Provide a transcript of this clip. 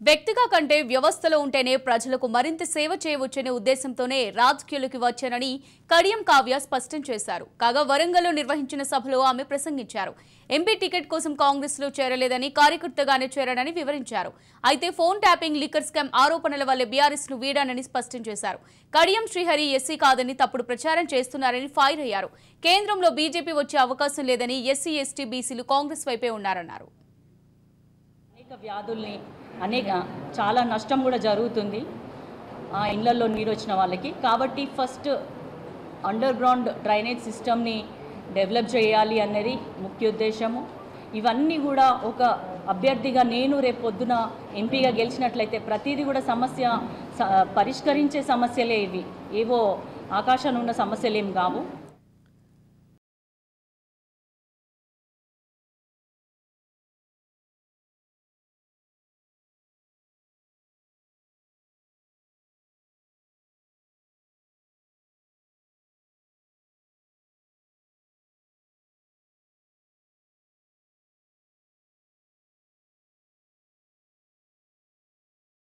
వ్యక్తిగా కంటే వ్యవస్థలో ఉంటేనే ప్రజలకు మరింత సేవ చేయవచ్చనే ఉద్దేశంతోనే రాజకీయాలకు వచ్చానని కడియం కావ్య స్పష్టం చేశారు. కాగా వరంగల్లో నిర్వహించిన సభలో ఆమె ప్రసంగించారు. ఎంపీ టికెట్ కోసం కాంగ్రెస్ లో చేరలేదని, కార్యకర్తగానే చేరానని వివరించారు. అయితే ఫోన్ ట్యాపింగ్, లిక్కర్ స్కామ్ ఆరోపణల వల్లే బీఆర్ఎస్ ను వీడానని స్పష్టం చేశారు. కడియం శ్రీహరి ఎస్సీ కాదని తప్పుడు ప్రచారం చేస్తున్నారని ఫైర్ అయ్యారు. కేంద్రంలో బీజేపీ వచ్చే అవకాశం లేదని, ఎస్సీ ఎస్టీ బీసీలు కాంగ్రెస్ వైపే ఉన్నారన్నారు. వ్యాధుల్ని చాలా నష్టం కూడా జరుగుతుంది ఆ ఇళ్లలో నీరు వచ్చిన వాళ్ళకి. కాబట్టి ఫస్ట్ అండర్ గ్రౌండ్ డ్రైనేజ్ సిస్టమ్ని డెవలప్ చేయాలి అనేది ముఖ్య ఉద్దేశము. ఇవన్నీ కూడా ఒక అభ్యర్థిగా నేను రేపు పొద్దున ఎంపీగా గెలిచినట్లయితే ప్రతిదీ కూడా సమస్య పరిష్కరించే సమస్యలే ఇవి, ఏవో ఆకాశాన్ని ఉన్న సమస్యలు ఏం కావు.